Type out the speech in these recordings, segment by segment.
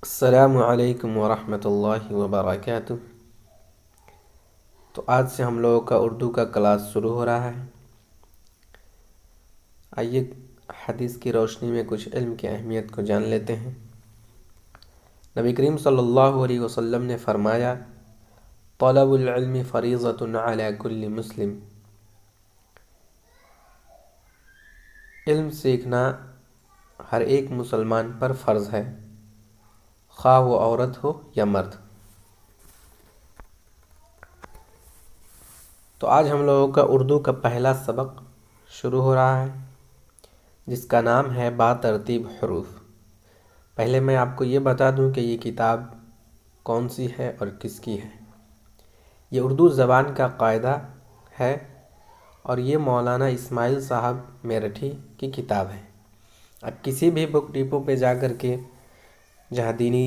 السلام علیکم ورحمۃ اللہ وبرکاتہ۔ تو آج سے ہم لوگوں کا اردو کا کلاس شروع ہو رہا ہے۔ آئیے حدیث کی روشنی میں کچھ علم کی اہمیت کو جان لیتے ہیں۔ نبی کریم صلی اللہ علیہ وسلم نے فرمایا، طلب العلم فریضۃ علی کل مسلم۔ علم سیکھنا ہر ایک مسلمان پر فرض ہے، خواہ وہ عورت ہو یا مرد۔ تو آج ہم لوگوں کا اردو کا پہلا سبق شروع ہو رہا ہے، جس کا نام ہے با ترتیب حروف۔ پہلے میں آپ کو یہ بتا دوں کہ یہ کتاب کون سی ہے اور کس کی ہے۔ یہ اردو زبان کا قاعدہ ہے اور یہ مولانا اسماعیل صاحب میرٹھی کی کتاب ہے۔ اب کسی بھی بک ڈپو پہ جا کر کے جہاں دینی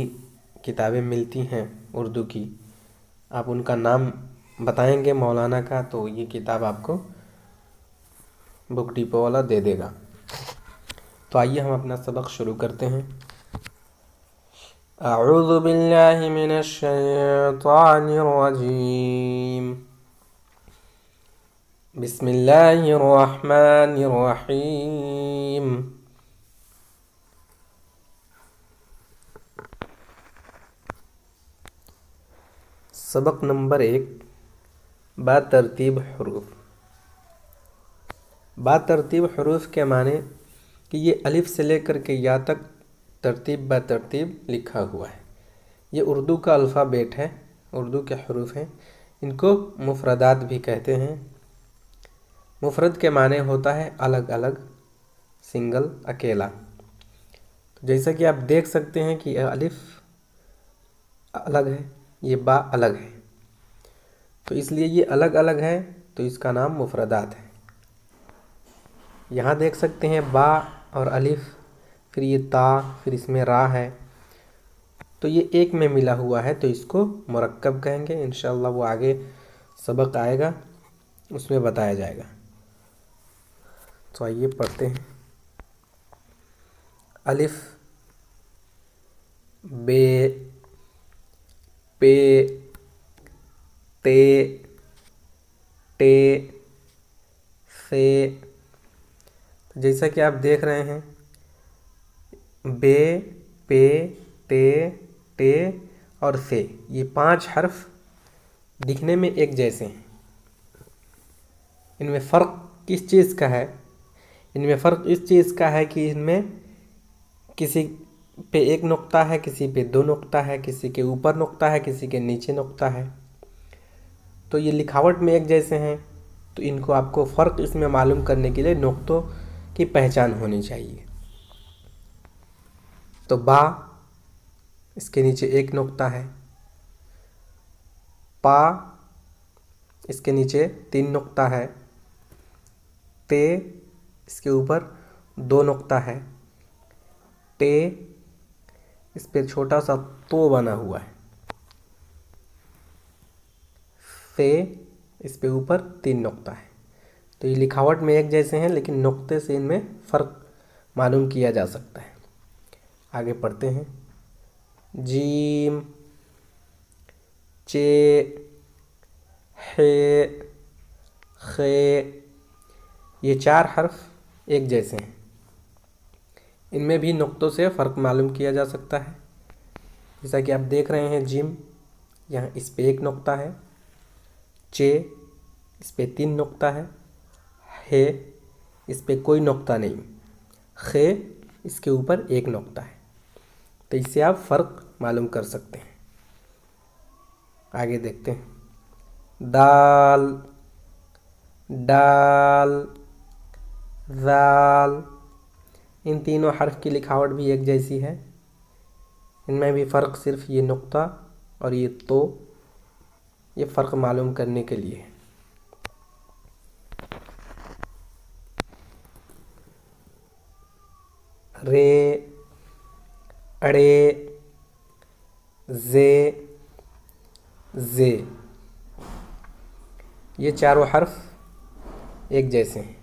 کتابیں ملتی ہیں اردو کی، آپ ان کا نام بتائیں گے مولانا کا، تو یہ کتاب آپ کو بک ڈپو والا دے دے گا۔ تو آئیے ہم اپنا سبق شروع کرتے ہیں۔ اعوذ باللہ من الشیطان الرجیم، بسم اللہ الرحمن الرحیم۔ سبق نمبر 1، با ترتیب حروف۔ با ترتیب حروف کے معنی کہ یہ الف سے لے کر کے یا تک ترتیب با ترتیب لکھا ہوا ہے۔ یہ اردو کا الفابیٹ ہے، اردو کے حروف ہیں۔ ان کو مفردات بھی کہتے ہیں۔ مفرد کے معنی ہوتا ہے الگ الگ، سنگل، اکیلا۔ جیسا کہ آپ دیکھ سکتے ہیں کہ یہ الف الگ ہے، یہ با الگ ہے، تو اس لیے یہ الگ الگ ہے، تو اس کا نام مفردات ہے۔ یہاں دیکھ سکتے ہیں با اور الف، پھر یہ تا، پھر اس میں را ہے، تو یہ ایک میں ملا ہوا ہے، تو اس کو مرکب کہیں گے۔ انشاءاللہ وہ آگے سبق آئے گا، اس میں بتایا جائے گا۔ تو آئیے پڑھتے ہیں۔ الف، بے، پے، تے، ٹے، سے۔ جیسا کہ آپ دیکھ رہے ہیں، بے، پے، تے، ٹے اور سے، یہ 5 حرف دکھنے میں ایک جیسے ہیں۔ ان میں فرق کس چیز کا ہے؟ ان میں فرق اس چیز کا ہے کہ ان میں کسی پہ ایک نقطہ ہے، کسی پہ 2 نقطہ ہے، کسی کے اوپر نقطہ ہے، کسی کے نیچے نقطہ ہے۔ تو یہ لکھاوٹ میں ایک جیسے ہیں، تو ان کو آپ کو فرق اس میں معلوم کرنے کے لیے نقطوں کی پہچان ہونی چاہیے۔ تو با، اس کے نیچے ایک نقطہ ہے۔ پا، اس کے نیچے 3 نقطہ ہے۔ تے، اس کے اوپر 2 نقطہ ہے۔ ٹے، اس پہ چھوٹا سا تو بنا ہوا ہے۔ سے، اس پہ اوپر 3 نقطہ ہے۔ تو یہ لکھاوٹ میں ایک جیسے ہیں، لیکن نقطے سے ان میں فرق معلوم کیا جا سکتا ہے۔ آگے پڑھتے ہیں۔ جیم، چے، ہے، خے، یہ 4 حرف ایک جیسے ہیں۔ ان میں بھی نقطوں سے فرق معلوم کیا جا سکتا ہے۔ جیسا کہ آپ دیکھ رہے ہیں، جیم، یہاں اس پہ 1 نقطہ ہے۔ چے، اس پہ 3 نقطہ ہے۔ ہے، اس پہ کوئی نقطہ نہیں۔ خے، اس کے اوپر 1 نقطہ ہے۔ تو اس سے آپ فرق معلوم کر سکتے ہیں۔ آگے دیکھتے ہیں۔ دال، ڈال، ذال، ان تینوں حرف کی لکھاوٹ بھی ایک جیسی ہے۔ ان میں بھی فرق صرف یہ نقطہ اور یہ تو، یہ فرق معلوم کرنے کے لیے ہے۔ رے، اڑے، زے، زے، یہ چاروں حرف ایک جیسے ہیں۔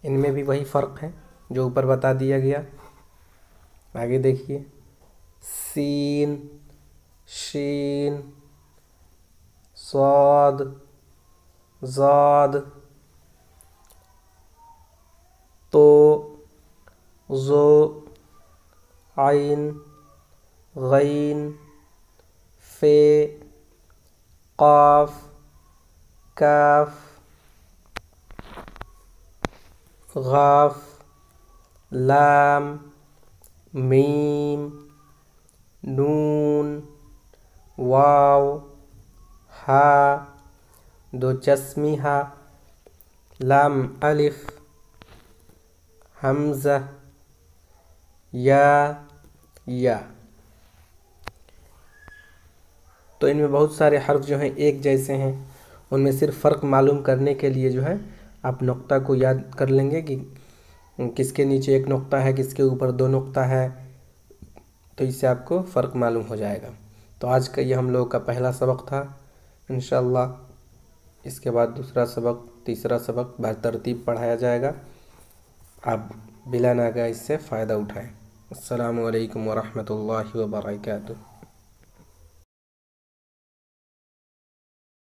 ان میں بھی وہی فرق ہے جو اوپر بتا دیا گیا۔ آگے دیکھیے۔ سین شین صاد زاد تو زو عین غین فے قاف کاف غاف لام میم نون واو ہا دو چشمی ہا لام الف حمزہ یا تو ان میں بہت سارے حرف جو ہیں ایک جیسے ہیں، ان میں صرف فرق معلوم کرنے کے لیے جو ہے آپ نقطہ کو یاد کر لیں گے کہ کس کے نیچے ایک نقطہ ہے، کس کے اوپر دو نقطہ ہے، تو اس سے آپ کو فرق معلوم ہو جائے گا۔ تو آج کا یہ ہم لوگوں کا پہلا سبق تھا، انشاءاللہ اس کے بعد دوسرا سبق، تیسرا سبق بترتیب پڑھایا جائے گا، آپ بلا ناغہ اس سے فائدہ اٹھائیں۔ السلام علیکم ورحمۃ اللہ وبرکاتہ۔